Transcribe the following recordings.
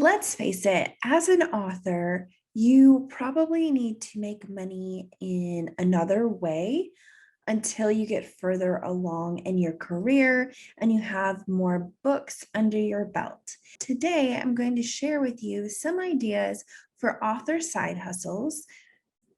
Let's face it, as an author, you probably need to make money in another way until you get further along in your career and you have more books under your belt. Today, I'm going to share with you some ideas for author side hustles.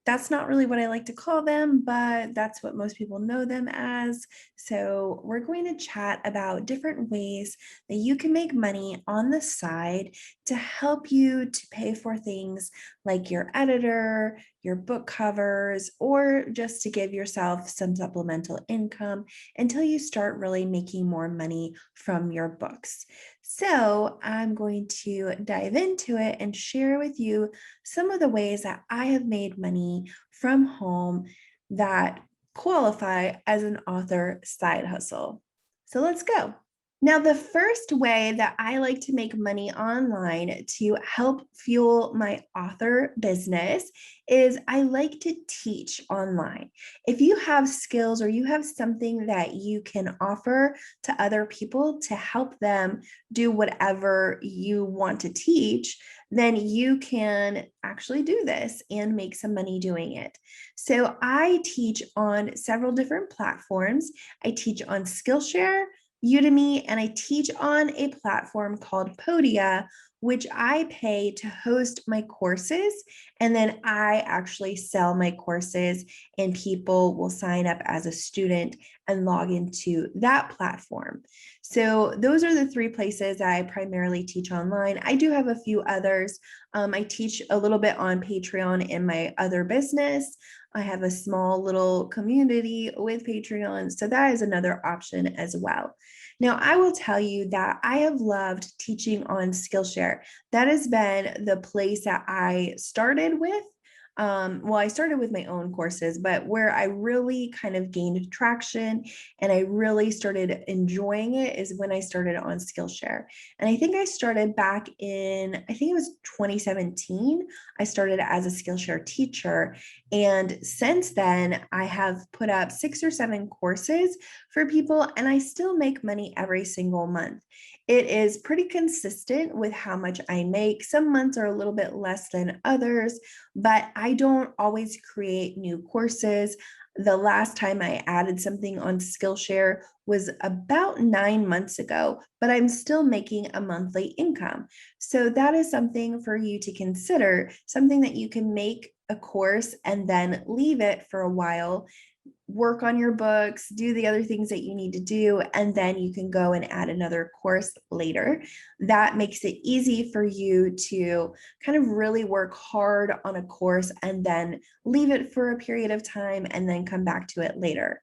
That's not really what I like to call them, but that's what most people know them as. So, we're going to chat about different ways that you can make money on the side to help you to pay for things like your editor, your book covers, or just to give yourself some supplemental income until you start really making more money from your books. So, I'm going to dive into it and share with you some of the ways that I have made money from home that qualify as an author side hustle. So let's go. Now, the first way that I like to make money online to help fuel my author business is I like to teach online. If you have skills or you have something that you can offer to other people to help them do whatever you want to teach, then you can actually do this and make some money doing it. So I teach on several different platforms. I teach on Skillshare, Udemy, and I teach on a platform called Podia, which I pay to host my courses. And then I actually sell my courses, and people will sign up as a student and log into that platform. So those are the three places I primarily teach online. I do have a few others. I teach a little bit on Patreon in my other business. I have a small little community with Patreon. So that is another option as well. Now, I will tell you that I have loved teaching on Skillshare. That has been the place that I started with. I started with my own courses, but where I really kind of gained traction and I really started enjoying it is when I started on Skillshare. And I think I started back in, I think it was 2017. I started as a Skillshare teacher. And since then, I have put up 6 or 7 courses for people, and I still make money every single month. It is pretty consistent with how much I make. Some months are a little bit less than others, but I don't always create new courses. The last time I added something on Skillshare was about 9 months ago, but I'm still making a monthly income. So that is something for you to consider, something that you can make a course and then leave it for a while, work on your books, do the other things that you need to do, and then you can go and add another course later. That makes it easy for you to kind of really work hard on a course and then leave it for a period of time and then come back to it later.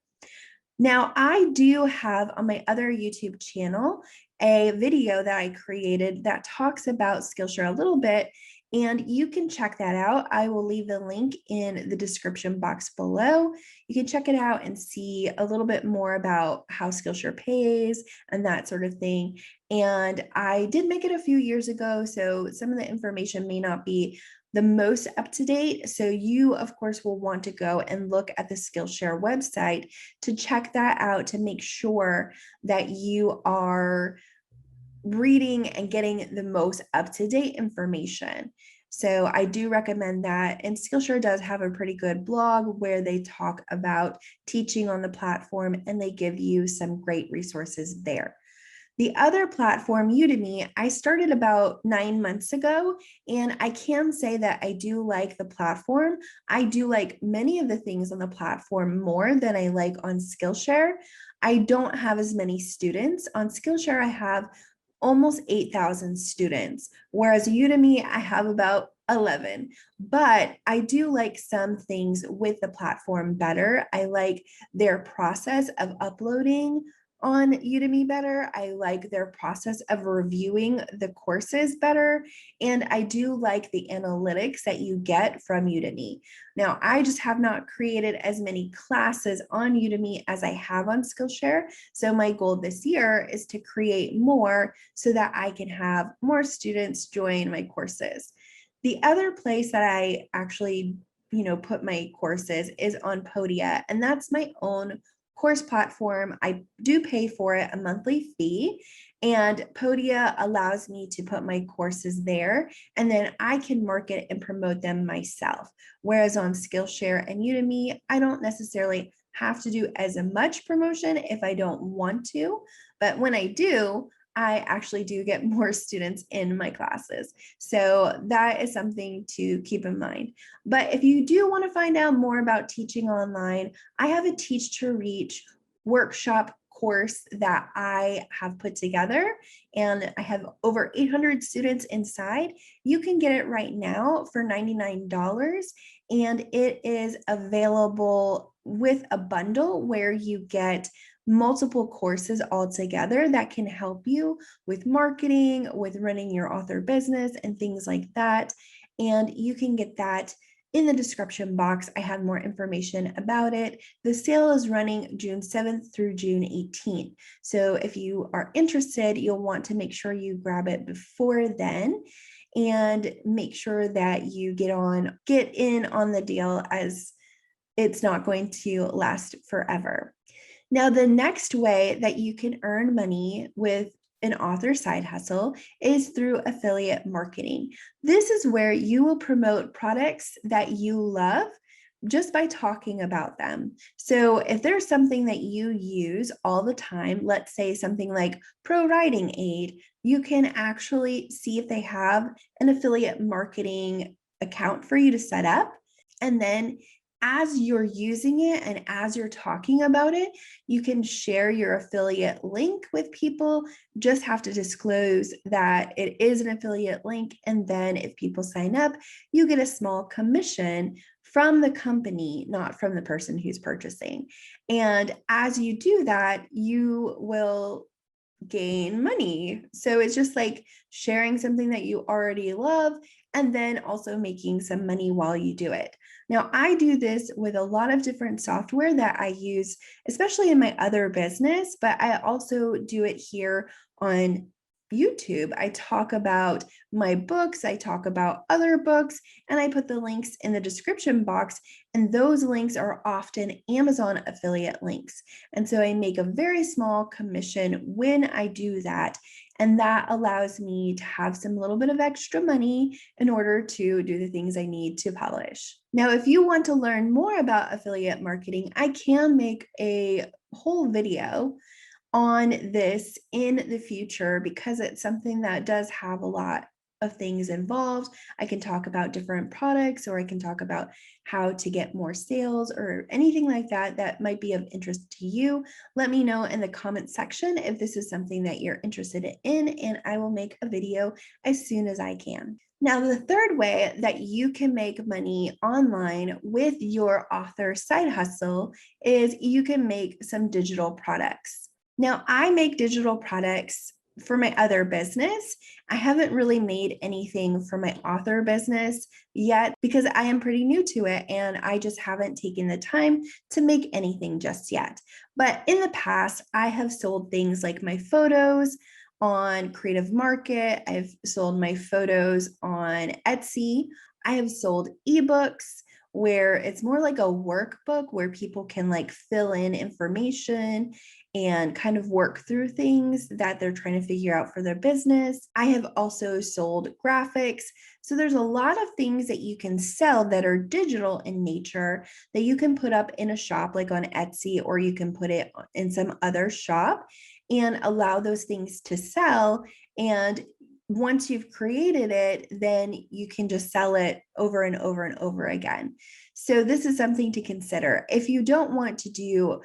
Now, I do have on my other YouTube channel a video that I created that talks about Skillshare a little bit, and you can check that out. I will leave the link in the description box below. You can check it out and see a little bit more about how Skillshare pays and that sort of thing. And I did make it a few years ago, so some of the information may not be the most up to date. So you, of course, will want to go and look at the Skillshare website to check that out to make sure that you are reading and getting the most up-to-date information. So I do recommend that. And Skillshare does have a pretty good blog where they talk about teaching on the platform and they give you some great resources there. The other platform, Udemy, I started about 9 months ago, and I can say that I do like the platform. I do like many of the things on the platform more than I like on Skillshare. I don't have as many students. On Skillshare, I have almost 8,000 students, whereas Udemy, I have about 11. But I do like some things with the platform better. I like their process of uploading on Udemy better. I like their process of reviewing the courses better. And I do like the analytics that you get from Udemy. Now, I just have not created as many classes on Udemy as I have on Skillshare. So my goal this year is to create more so that I can have more students join my courses. The other place that I actually put my courses is on Podia, and that's my own course platform. I do pay for it, a monthly fee, and Podia allows me to put my courses there, and then I can market and promote them myself. Whereas on Skillshare and Udemy, I don't necessarily have to do as much promotion if I don't want to, but when I do, I actually do get more students in my classes. So that is something to keep in mind. But if you do want to find out more about teaching online, I have a Teach to Reach workshop course that I have put together, and I have over 800 students inside. You can get it right now for $99, and it is available with a bundle where you get multiple courses all together that can help you with marketing, with running your author business, and things like that. And you can get that in the description box. I have more information about it. The sale is running June 7th through June 18th. So if you are interested, you'll want to make sure you grab it before then and make sure that you get in on the deal, as it's not going to last forever. Now, the next way that you can earn money with an author side hustle is through affiliate marketing. This is where you will promote products that you love just by talking about them. So if there's something that you use all the time, let's say something like Pro Writing Aid, you can actually see if they have an affiliate marketing account for you to set up. And then as you're using it and as you're talking about it, you can share your affiliate link with people. Just have to disclose that it is an affiliate link. And then if people sign up, you get a small commission from the company, not from the person who's purchasing. And as you do that, you will gain money. So it's just like sharing something that you already love and then also making some money while you do it. Now, I do this with a lot of different software that I use, especially in my other business, but I also do it here on YouTube. I talk about my books, I talk about other books, and I put the links in the description box. And those links are often Amazon affiliate links. And so I make a very small commission when I do that. And that allows me to have some little bit of extra money in order to do the things I need to publish. Now, if you want to learn more about affiliate marketing, I can make a whole video on this in the future because it's something that does have a lot of things involved. I can talk about different products, or I can talk about how to get more sales or anything like that that might be of interest to you. Let me know in the comment section if this is something that you're interested in, and I will make a video as soon as I can. Now, the third way that you can make money online with your author side hustle is you can make some digital products. Now, I make digital products for my other business. I haven't really made anything for my author business yet because I am pretty new to it and I just haven't taken the time to make anything just yet. But in the past, I have sold things like my photos on Creative Market. I've sold my photos on Etsy. I have sold ebooks where it's more like a workbook where people can like fill in information and kind of work through things that they're trying to figure out for their business. I have also sold graphics. So there's a lot of things that you can sell that are digital in nature that you can put up in a shop like on Etsy, or you can put it in some other shop and allow those things to sell. And once you've created it, then you can just sell it over and over and over again. So this is something to consider. If you don't want to do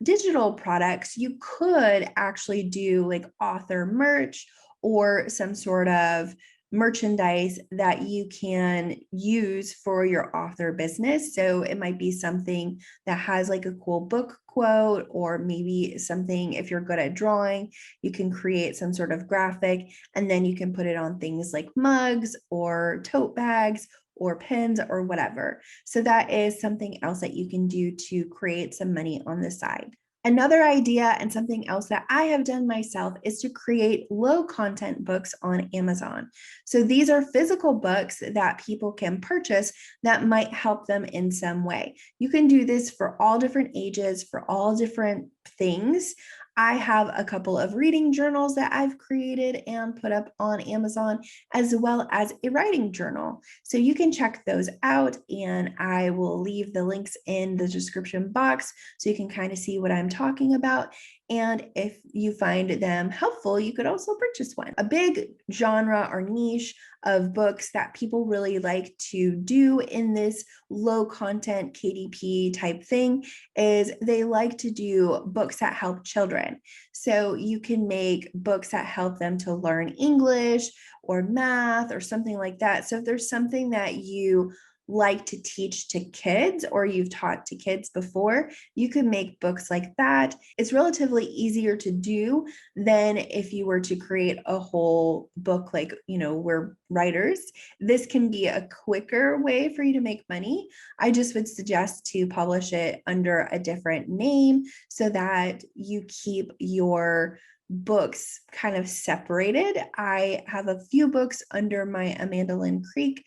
digital products, you could actually do like author merch or some sort of merchandise that you can use for your author business. So it might be something that has like a cool book quote, or maybe something, if you're good at drawing, you can create some sort of graphic and then you can put it on things like mugs or tote bags or pins or whatever. So that is something else that you can do to create some money on the side. Another idea and something else that I have done myself is to create low content books on Amazon. So these are physical books that people can purchase that might help them in some way. You can do this for all different ages, for all different things. I have a couple of reading journals that I've created and put up on Amazon, as well as a writing journal. So you can check those out, and I will leave the links in the description box so you can kind of see what I'm talking about. And if you find them helpful, you could also purchase one. A big genre or niche of books that people really like to do in this low content KDP type thing is they like to do books that help children. So you can make books that help them to learn English or math or something like that. So if there's something that you like to teach to kids or you've taught to kids before, you can make books like that. It's relatively easier to do than if you were to create a whole book like, we're writers. This can be a quicker way for you to make money. I just would suggest to publish it under a different name so that you keep your books kind of separated. I have a few books under my Amanda Lynn Creek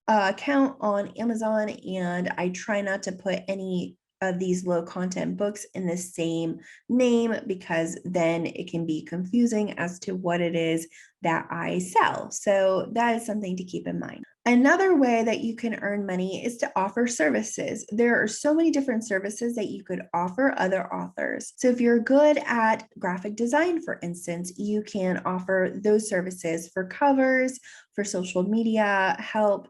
account on Amazon, and I try not to put any of these low content books in the same name because then it can be confusing as to what it is that I sell. So that is something to keep in mind. Another way that you can earn money is to offer services. There are so many different services that you could offer other authors. So if you're good at graphic design, for instance, you can offer those services for covers, for social media help,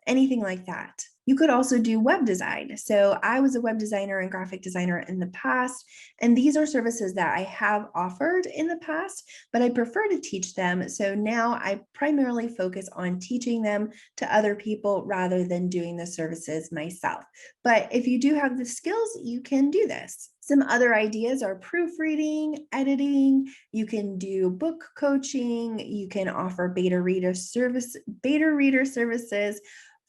anything like that. You could also do web design. So I was a web designer and graphic designer in the past, and these are services that I have offered in the past, but I prefer to teach them. So now I primarily focus on teaching them to other people rather than doing the services myself. But if you do have the skills, you can do this. Some other ideas are proofreading, editing. You can do book coaching. You can offer beta reader services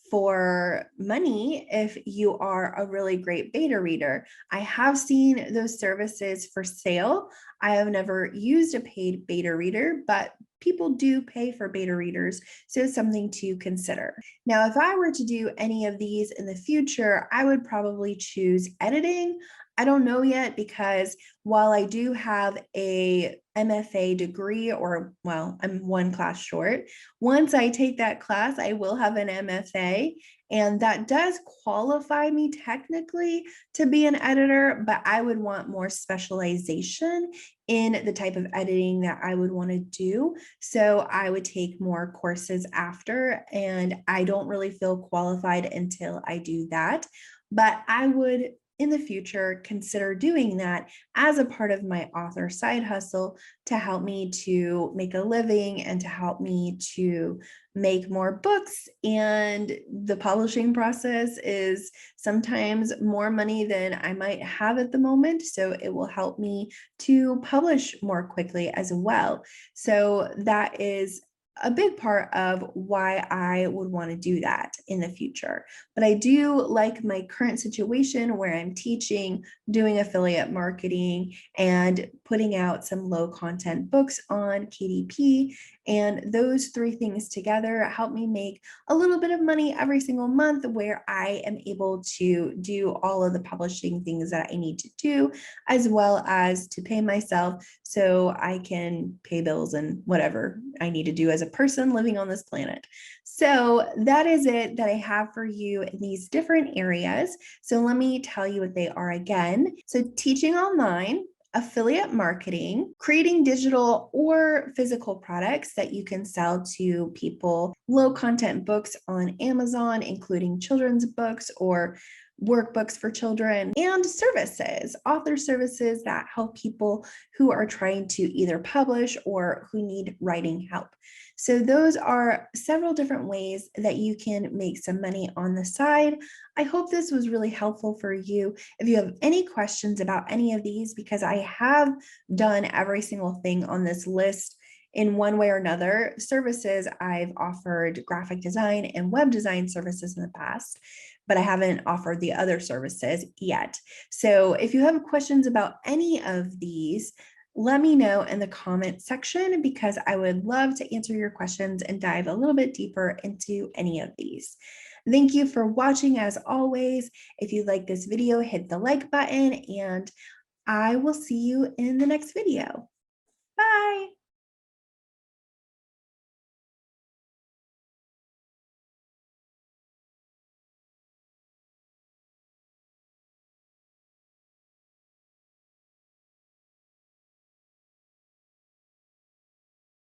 for money if you are a really great beta reader. I have seen those services for sale. I have never used a paid beta reader, but people do pay for beta readers, so it's something to consider. Now, if I were to do any of these in the future, I would probably choose editing. I don't know yet because while I do have a MFA degree, or well, I'm one class short, once I take that class, I will have an MFA, and that does qualify me technically to be an editor, but I would want more specialization in the type of editing that I would want to do. So I would take more courses after, and I don't really feel qualified until I do that. But I would in the future consider doing that as a part of my author side hustle to help me to make a living and to help me to make more books. And the publishing process is sometimes more money than I might have at the moment. So it will help me to publish more quickly as well. So that is a big part of why I would want to do that in the future. But I do like my current situation where I'm teaching, doing affiliate marketing, and putting out some low content books on KDP. And those three things together help me make a little bit of money every single month where I am able to do all of the publishing things that I need to do, as well as to pay myself so I can pay bills and whatever I need to do as a person living on this planet. So that is it that I have for you in these different areas. So let me tell you what they are again. So teaching online, affiliate marketing, creating digital or physical products that you can sell to people, low content books on Amazon, including children's books or workbooks for children, and services, author services that help people who are trying to either publish or who need writing help. So those are several different ways that you can make some money on the side. I hope this was really helpful for you. If you have any questions about any of these, because I have done every single thing on this list in one way or another. Services, I've offered graphic design and web design services in the past, but I haven't offered the other services yet. So if you have questions about any of these, let me know in the comment section because I would love to answer your questions and dive a little bit deeper into any of these. Thank you for watching as always. If you like this video, hit the like button and I will see you in the next video. Bye.